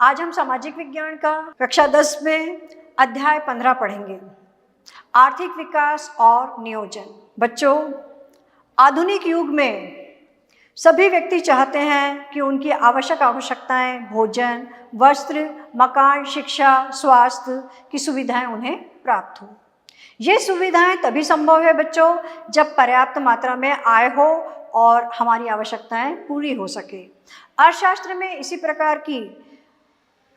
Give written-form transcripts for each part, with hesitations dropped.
आज हम सामाजिक विज्ञान का कक्षा 10 में अध्याय 15 पढ़ेंगे, आर्थिक विकास और नियोजन। बच्चों, आधुनिक युग में सभी व्यक्ति चाहते हैं कि उनकी आवश्यकताएं भोजन, वस्त्र, मकान, शिक्षा, स्वास्थ्य की सुविधाएं उन्हें प्राप्त हो। ये सुविधाएं तभी संभव है बच्चों जब पर्याप्त मात्रा में आय हो और हमारी आवश्यकताएं पूरी हो सके। अर्थशास्त्र में इसी प्रकार की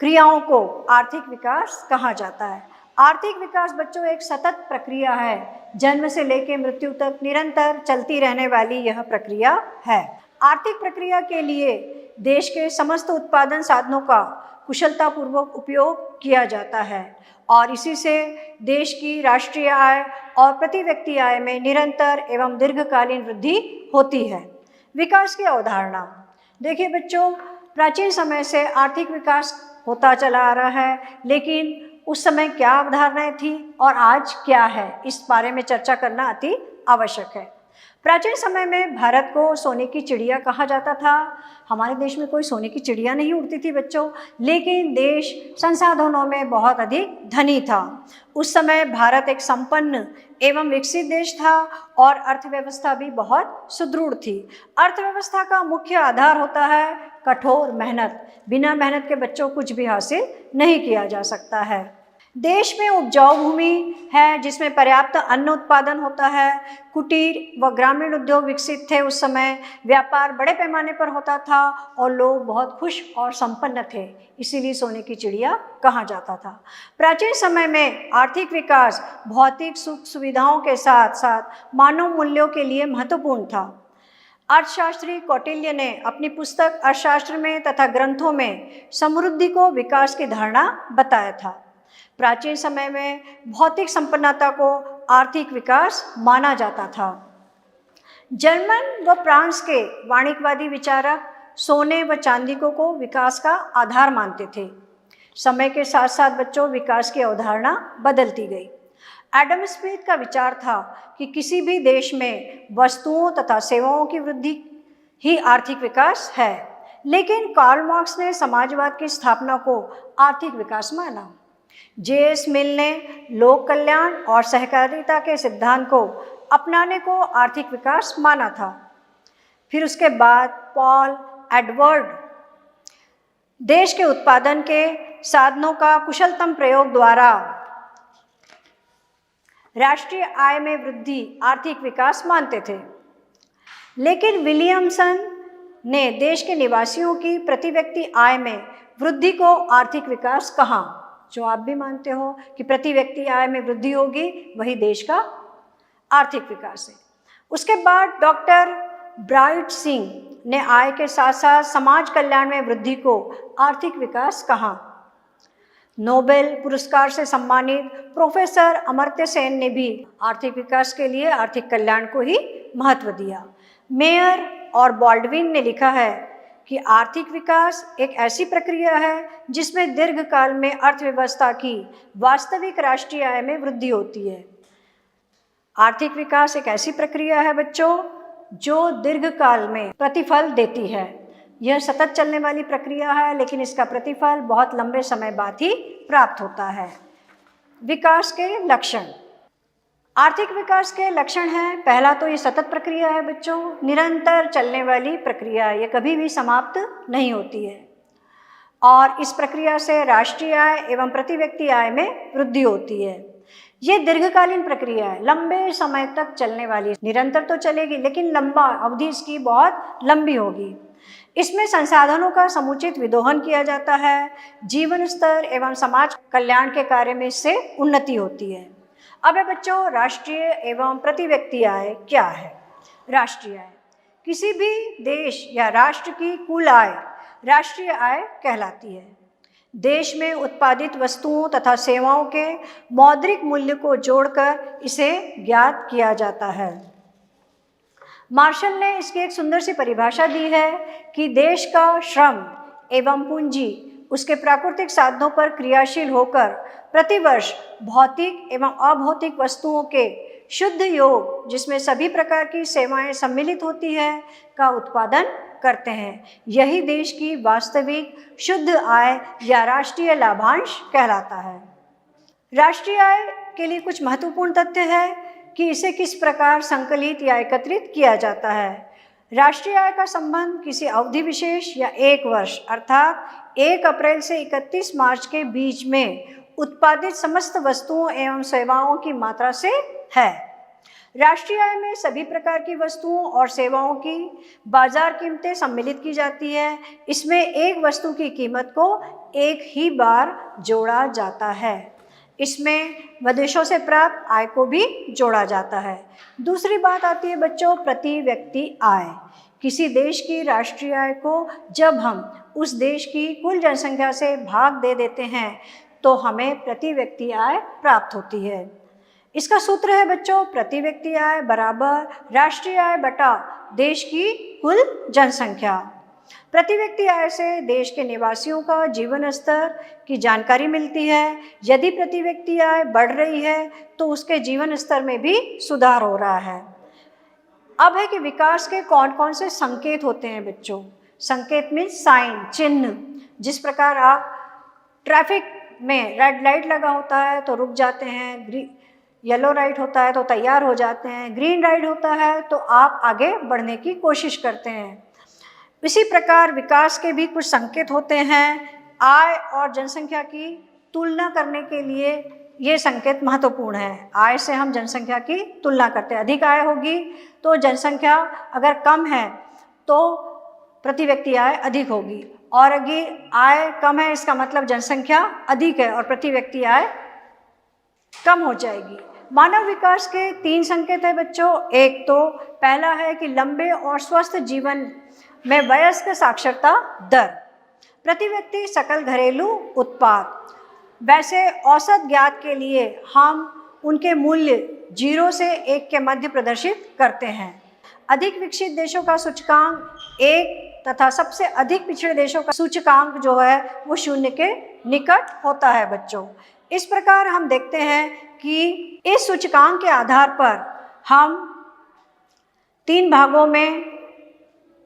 क्रियाओं को आर्थिक विकास कहा जाता है। आर्थिक विकास बच्चों एक सतत प्रक्रिया है, जन्म से लेकर मृत्यु तक निरंतर चलती रहने वाली यह प्रक्रिया है। आर्थिक प्रक्रिया के लिए देश के समस्त उत्पादन साधनों का कुशलतापूर्वक उपयोग किया जाता है और इसी से देश की राष्ट्रीय आय और प्रति व्यक्ति आय में निरंतर एवं दीर्घकालीन वृद्धि होती है। विकास की अवधारणा देखिए बच्चों, प्राचीन समय से आर्थिक विकास होता चला आ रहा है, लेकिन उस समय क्या अवधारणाएं थी और आज क्या है, इस बारे में चर्चा करना अति आवश्यक है। प्राचीन समय में भारत को सोने की चिड़िया कहा जाता था। हमारे देश में कोई सोने की चिड़िया नहीं उड़ती थी बच्चों, लेकिन देश संसाधनों में बहुत अधिक धनी था। उस समय भारत एक संपन्न एवं विकसित देश था और अर्थव्यवस्था भी बहुत सुदृढ़ थी। अर्थव्यवस्था का मुख्य आधार होता है कठोर मेहनत। बिना मेहनत के बच्चों कुछ भी हासिल नहीं किया जा सकता है। देश में उपजाऊ भूमि है जिसमें पर्याप्त अन्न उत्पादन होता है। कुटीर व ग्रामीण उद्योग विकसित थे। उस समय व्यापार बड़े पैमाने पर होता था और लोग बहुत खुश और संपन्न थे, इसीलिए सोने की चिड़िया कहा जाता था। प्राचीन समय में आर्थिक विकास भौतिक सुख सुविधाओं के साथ साथ मानव मूल्यों के लिए महत्वपूर्ण था। अर्थशास्त्री कौटिल्य ने अपनी पुस्तक अर्थशास्त्र में तथा ग्रंथों में समृद्धि को विकास की धारणा बताया था। प्राचीन समय में भौतिक संपन्नता को आर्थिक विकास माना जाता था। जर्मन व फ्रांस के वाणिज्यवादी विचारक सोने व चांदी को विकास का आधार मानते थे। समय के साथ साथ बच्चों विकास की अवधारणा बदलती गई। एडम स्मिथ का विचार था कि किसी भी देश में वस्तुओं तथा सेवाओं की वृद्धि ही आर्थिक विकास है, लेकिन कार्ल मार्क्स ने समाजवाद की स्थापना को आर्थिक विकास माना। जे.एस. मिल ने लोक कल्याण और सहकारिता के सिद्धांत को अपनाने को आर्थिक विकास माना था। फिर उसके बाद पॉल एडवर्ड देश के उत्पादन के साधनों का कुशलतम प्रयोग द्वारा राष्ट्रीय आय में वृद्धि आर्थिक विकास मानते थे। लेकिन विलियमसन ने देश के निवासियों की प्रति व्यक्ति आय में वृद्धि को आर्थिक विकास कहा। जो आप भी मानते हो कि प्रति व्यक्ति आय में वृद्धि होगी, वही देश का आर्थिक विकास है। उसके बाद डॉक्टर ब्राइट सिंह ने आय के साथ साथ समाज कल्याण में वृद्धि को आर्थिक विकास कहा। नोबेल पुरस्कार से सम्मानित प्रोफेसर अमर्त्य सेन ने भी आर्थिक विकास के लिए आर्थिक कल्याण को ही महत्व दिया। मेयर और बॉल्डविन ने लिखा है कि आर्थिक विकास एक ऐसी प्रक्रिया है जिसमें दीर्घकाल में अर्थव्यवस्था की वास्तविक राष्ट्रीय आय में वृद्धि होती है। आर्थिक विकास एक ऐसी प्रक्रिया है बच्चों जो दीर्घकाल में प्रतिफल देती है। यह सतत चलने वाली प्रक्रिया है, लेकिन इसका प्रतिफल बहुत लंबे समय बाद ही प्राप्त होता है। विकास के लक्षण। आर्थिक विकास के लक्षण हैं, पहला तो ये सतत प्रक्रिया है बच्चों, निरंतर चलने वाली प्रक्रिया, ये कभी भी समाप्त नहीं होती है और इस प्रक्रिया से राष्ट्रीय आय एवं प्रति व्यक्ति आय में वृद्धि होती है। ये दीर्घकालीन प्रक्रिया है, लंबे समय तक चलने वाली, निरंतर तो चलेगी लेकिन लंबा अवधि इसकी बहुत लंबी होगी। इसमें संसाधनों का समुचित विदोहन किया जाता है। जीवन स्तर एवं समाज कल्याण के कार्य में इससे उन्नति होती है। अब बच्चों, राष्ट्रीय एवं प्रति व्यक्ति आय क्या है? राष्ट्रीय आय किसी भी देश या राष्ट्र की कुल आय राष्ट्रीय आय कहलाती है। देश में उत्पादित वस्तुओं तथा सेवाओं के मौद्रिक मूल्य को जोड़कर इसे ज्ञात किया जाता है। मार्शल ने इसकी एक सुंदर सी परिभाषा दी है कि देश का श्रम एवं पूंजी उसके प्राकृतिक साधनों पर क्रियाशील होकर प्रतिवर्ष भौतिक एवं अभौतिक वस्तुओं के शुद्ध योग, जिसमें सभी प्रकार की सेवाएं सम्मिलित होती है, का उत्पादन करते हैं। यही देश की वास्तविक शुद्ध आय या राष्ट्रीय लाभांश कहलाता है। राष्ट्रीय आय के लिए कुछ महत्वपूर्ण तथ्य है कि इसे किस प्रकार संकलित या एकत्रित किया जाता है। राष्ट्रीय आय का संबंध किसी अवधि विशेष या एक वर्ष अर्थात 1 अप्रैल से 31 मार्च के बीच में उत्पादित समस्त वस्तुओं एवं सेवाओं की मात्रा से है। राष्ट्रीय आय में सभी प्रकार की वस्तुओं और सेवाओं की बाजार कीमतें सम्मिलित की जाती है। इसमें एक वस्तु की कीमत को एक ही बार जोड़ा जाता है। इसमें विदेशों से प्राप्त आय को भी जोड़ा जाता है। दूसरी बात आती है बच्चों, प्रति व्यक्ति आय। किसी देश की राष्ट्रीय आय को जब हम उस देश की कुल जनसंख्या से भाग दे देते हैं तो हमें प्रति व्यक्ति आय प्राप्त होती है। इसका सूत्र है बच्चों, प्रति व्यक्ति आय बराबर राष्ट्रीय आय बटा देश की कुल जनसंख्या। प्रति व्यक्ति आय से देश के निवासियों का जीवन स्तर की जानकारी मिलती है। यदि प्रति व्यक्ति आय बढ़ रही है तो उसके जीवन स्तर में भी सुधार हो रहा है। अब है कि विकास के कौन कौन से संकेत होते हैं बच्चों। संकेत मीन्स साइन, चिन्ह। जिस प्रकार आप ट्रैफिक में रेड लाइट लगा होता है तो रुक जाते हैं, येलो लाइट होता है तो तैयार हो जाते हैं, ग्रीन लाइट होता है तो आप आगे बढ़ने की कोशिश करते हैं। इसी प्रकार विकास के भी कुछ संकेत होते हैं। आय और जनसंख्या की तुलना करने के लिए ये संकेत महत्वपूर्ण है। आय से हम जनसंख्या की तुलना करते हैं। अधिक आय होगी तो जनसंख्या अगर कम है तो प्रति व्यक्ति आय अधिक होगी, और अगर आय कम है इसका मतलब जनसंख्या अधिक है और प्रति व्यक्ति आय कम हो जाएगी। मानव विकास के 3 संकेत है बच्चों। एक तो पहला है कि लंबे और स्वस्थ जीवन में वयस्क साक्षरता दर, प्रति व्यक्ति सकल घरेलू उत्पाद। वैसे औसत ज्ञात के लिए हम उनके मूल्य 0 से 1 के मध्य प्रदर्शित करते हैं। अधिक विकसित देशों का सूचकांक 1 तथा सबसे अधिक पिछड़े देशों का सूचकांक जो है वो 0 के निकट होता है बच्चों। इस प्रकार हम देखते हैं कि इस सूचकांक के आधार पर हम 3 भागों में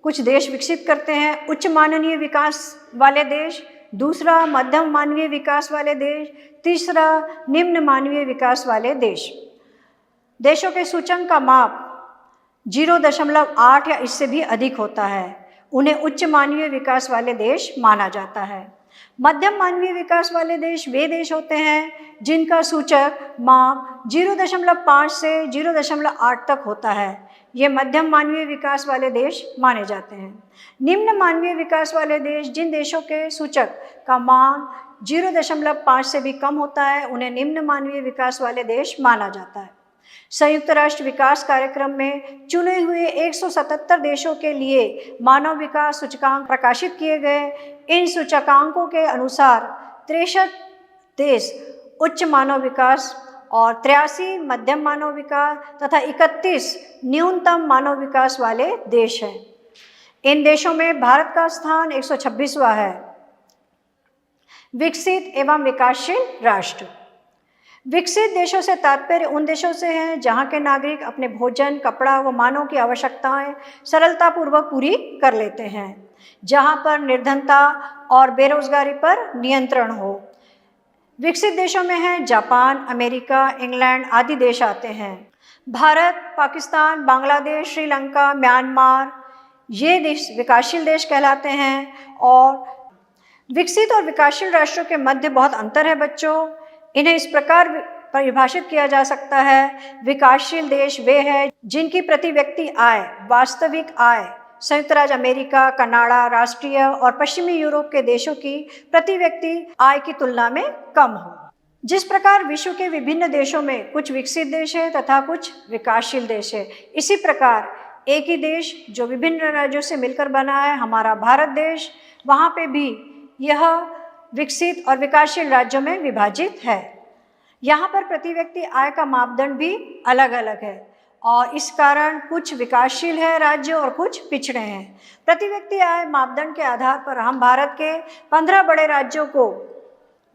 कुछ देश विकसित करते हैं। उच्च मानवीय विकास वाले देश, दूसरा मध्यम मानवीय विकास वाले देश, तीसरा निम्न मानवीय विकास वाले देश। देशों के सूचकांक का माप 0.8 या इससे भी अधिक होता है। उन्हें उच्च मानवीय विकास वाले देश माना जाता है। मध्यम मानवीय विकास वाले देश वे देश होते हैं जिनका सूचक माप 0.5 से 0.8 तक होता है। ये मध्यम मानवीय विकास वाले देश माने जाते हैं। निम्न मानवीय विकास वाले देश, जिन देशों के सूचक का मान 0.5 से भी कम होता है, उन्हें निम्न मानवीय विकास वाले देश माना जाता है। संयुक्त राष्ट्र विकास कार्यक्रम में चुने हुए 177 देशों के लिए मानव विकास सूचकांक प्रकाशित किए गए। इन सूचकांकों के अनुसार 63 देश उच्च मानव विकास और 83 मध्यम मानव विकास तथा 31 न्यूनतम मानव विकास वाले देश हैं। इन देशों में भारत का स्थान 126वां है। विकसित एवं विकासशील राष्ट्र। विकसित देशों से तात्पर्य उन देशों से हैं जहां के नागरिक अपने भोजन, कपड़ा व मानव की आवश्यकताएं सरलतापूर्वक पूरी कर लेते हैं, जहां पर निर्धनता और बेरोजगारी पर नियंत्रण हो। विकसित देशों में हैं जापान, अमेरिका, इंग्लैंड आदि देश आते हैं। भारत, पाकिस्तान, बांग्लादेश, श्रीलंका, म्यांमार ये देश विकासशील देश कहलाते हैं। और विकसित और विकासशील राष्ट्रों के मध्य बहुत अंतर है बच्चों। इन्हें इस प्रकार परिभाषित किया जा सकता है, विकासशील देश वे हैं जिनकी प्रति व्यक्ति आय, वास्तविक आय संयुक्त राज्य अमेरिका, कनाडा, राष्ट्रीय और पश्चिमी यूरोप के देशों की प्रति व्यक्ति आय की तुलना में कम हो। जिस प्रकार विश्व के विभिन्न देशों में कुछ विकसित देश है तथा कुछ विकासशील देश है, इसी प्रकार एक ही देश जो विभिन्न राज्यों से मिलकर बना है, हमारा भारत देश, वहाँ पे भी यह विकसित और विकासशील राज्यों में विभाजित है। यहाँ पर प्रति व्यक्ति आय का मापदंड भी अलग अलग है और इस कारण कुछ विकासशील है राज्य और कुछ पिछड़े हैं। प्रति व्यक्ति आय मापदंड के आधार पर हम भारत के 15 बड़े राज्यों को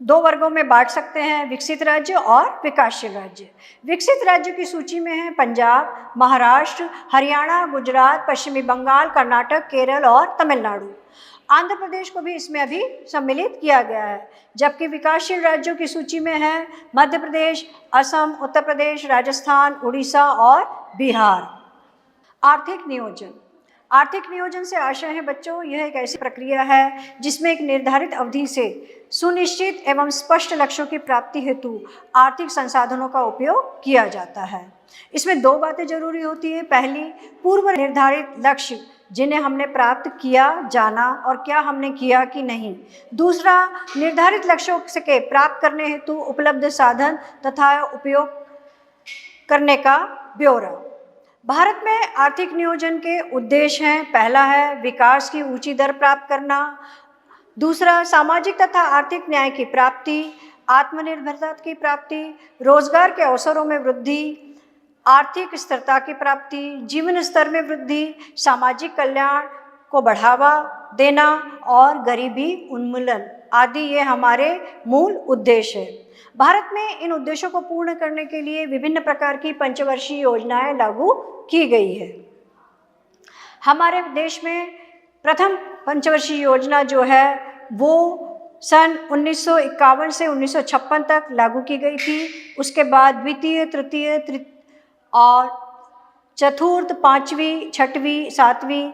दो वर्गों में बांट सकते हैं, विकसित राज्य और विकासशील राज्य। विकसित राज्य की सूची में है पंजाब, महाराष्ट्र, हरियाणा, गुजरात, पश्चिमी बंगाल, कर्नाटक, केरल और तमिलनाडु। आंध्र प्रदेश को भी इसमें अभी सम्मिलित किया गया है। जबकि विकासशील राज्यों की सूची में है मध्य प्रदेश, असम, उत्तर प्रदेश, राजस्थान, उड़ीसा और बिहार। आर्थिक नियोजन। आर्थिक नियोजन से आशय है बच्चों, यह एक ऐसी प्रक्रिया है जिसमें एक निर्धारित अवधि से सुनिश्चित एवं स्पष्ट लक्ष्यों की प्राप्ति हेतु आर्थिक संसाधनों का उपयोग किया जाता है। इसमें दो बातें जरूरी होती हैं। पहली, पूर्व निर्धारित लक्ष्य जिन्हें हमने प्राप्त किया जाना और क्या हमने किया कि नहीं। दूसरा, निर्धारित लक्ष्यों के प्राप्त करने हेतु उपलब्ध साधन तथा उपयोग करने का ब्यौरा। भारत में आर्थिक नियोजन के उद्देश्य हैं। पहला है विकास की ऊंची दर प्राप्त करना। दूसरा, सामाजिक तथा आर्थिक न्याय की प्राप्ति, आत्मनिर्भरता की प्राप्ति, रोजगार के अवसरों में वृद्धि, आर्थिक स्थिरता की प्राप्ति, जीवन स्तर में वृद्धि, सामाजिक कल्याण को बढ़ावा देना और गरीबी उन्मूलन आदि ये हमारे मूल उद्देश्य हैं। भारत में इन उद्देश्यों को पूर्ण करने के लिए विभिन्न प्रकार की पंचवर्षीय योजनाएं लागू की गई है। हमारे देश में प्रथम पंचवर्षीय योजना जो है वो सन 1951 से 1956 तक लागू की गई थी। उसके बाद द्वितीय, तृतीय और चतुर्थ, पाँचवीं, छठवीं, सातवीं,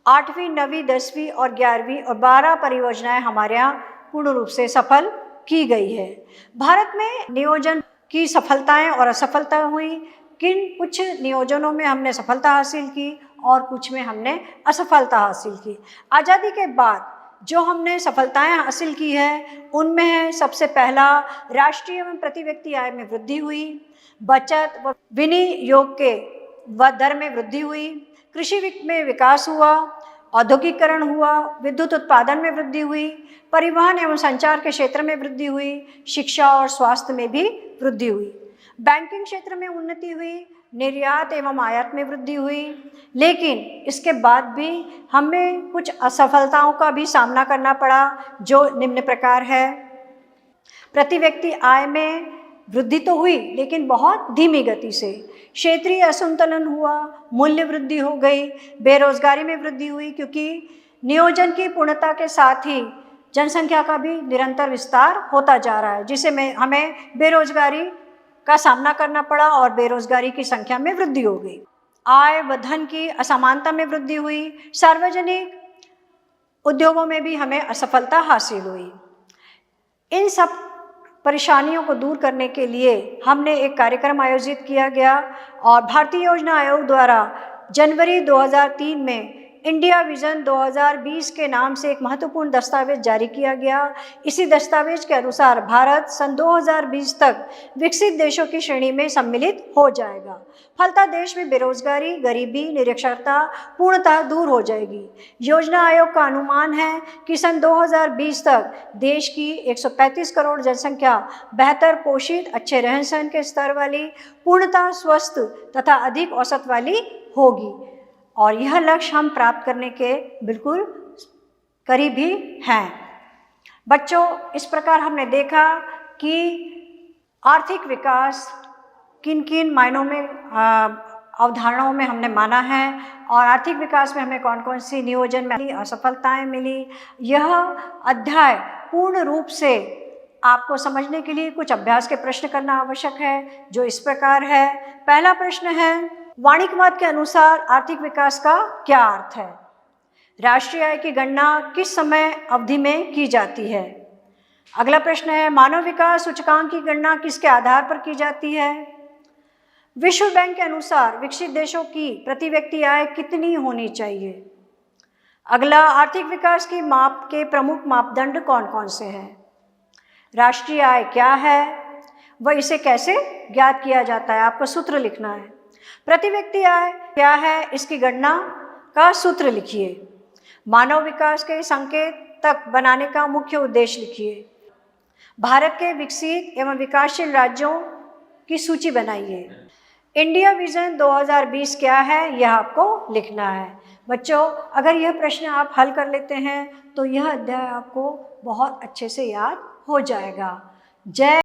आठवीं, नवीं, 10वीं और 11वीं और 12 परियोजनाएं हमारे यहाँ पूर्ण रूप से सफल की गई है। भारत में नियोजन की सफलताएं और असफलता हुई। कुछ नियोजनों में हमने सफलता हासिल की और कुछ में हमने असफलता हासिल की। आज़ादी के बाद जो हमने सफलताएं हासिल की है उनमें है सबसे पहला, राष्ट्रीय एवं प्रति व्यक्ति आय में वृद्धि हुई, बचत व विनियोग के दर में वृद्धि हुई, कृषि में विकास हुआ, औद्योगिकरण हुआ, विद्युत उत्पादन में वृद्धि हुई, परिवहन एवं संचार के क्षेत्र में वृद्धि हुई, शिक्षा और स्वास्थ्य में भी वृद्धि हुई, बैंकिंग क्षेत्र में उन्नति हुई, निर्यात एवं आयात में वृद्धि हुई। लेकिन इसके बाद भी हमें कुछ असफलताओं का भी सामना करना पड़ा जो निम्न प्रकार है। प्रति व्यक्ति आय में वृद्धि तो हुई लेकिन बहुत धीमी गति से, क्षेत्रीय असंतुलन हुआ, मूल्य वृद्धि हो गई, बेरोजगारी में वृद्धि हुई क्योंकि नियोजन की पूर्णता के साथ ही जनसंख्या का भी निरंतर विस्तार होता जा रहा है, जिसे हमें बेरोजगारी का सामना करना पड़ा और बेरोजगारी की संख्या में वृद्धि हो गई। आय व धन की असमानता में वृद्धि हुई, सार्वजनिक उद्योगों में भी हमें असफलता हासिल हुई। इन सब परेशानियों को दूर करने के लिए हमने एक कार्यक्रम आयोजित किया गया और भारतीय योजना आयोग द्वारा जनवरी 2003 में इंडिया विजन 2020 के नाम से एक महत्वपूर्ण दस्तावेज जारी किया गया। इसी दस्तावेज के अनुसार भारत सन 2020 तक विकसित देशों की श्रेणी में सम्मिलित हो जाएगा। फलतः देश में बेरोजगारी, गरीबी, निरक्षरता पूर्णतः दूर हो जाएगी। योजना आयोग का अनुमान है कि सन 2020 तक देश की 135 करोड़ जनसंख्या बेहतर पोषित, अच्छे रहन सहन के स्तर वाली, पूर्णतः स्वस्थ तथा अधिक औसत वाली होगी और यह लक्ष्य हम प्राप्त करने के बिल्कुल करीब ही हैं। बच्चों, इस प्रकार हमने देखा कि आर्थिक विकास किन किन मायनों में अवधारणाओं में हमने माना है और आर्थिक विकास में हमें कौन कौन सी नियोजन में असफलताएं मिली। यह अध्याय पूर्ण रूप से आपको समझने के लिए कुछ अभ्यास के प्रश्न करना आवश्यक है, जो इस प्रकार है। पहला प्रश्न है, वाणिज्यवाद के अनुसार आर्थिक विकास का क्या अर्थ है? राष्ट्रीय आय की गणना किस समय अवधि में की जाती है? अगला प्रश्न है, मानव विकास सूचकांक की गणना किसके आधार पर की जाती है? विश्व बैंक के अनुसार विकसित देशों की प्रति व्यक्ति आय कितनी होनी चाहिए? अगला, आर्थिक विकास की माप के प्रमुख मापदंड कौन कौन से हैं? राष्ट्रीय आय क्या है व इसे कैसे ज्ञात किया जाता है? आपको सूत्र लिखना है। प्रति व्यक्ति आय क्या है, इसकी गणना का सूत्र लिखिए। मानव विकास के संकेत तक बनाने का मुख्य उद्देश्य लिखिए। भारत के विकसित एवं विकासशील राज्यों की सूची बनाइए। इंडिया विजन 2020 क्या है, यह आपको लिखना है। बच्चों, अगर यह प्रश्न आप हल कर लेते हैं तो यह अध्याय आपको बहुत अच्छे से याद हो जाएगा। जय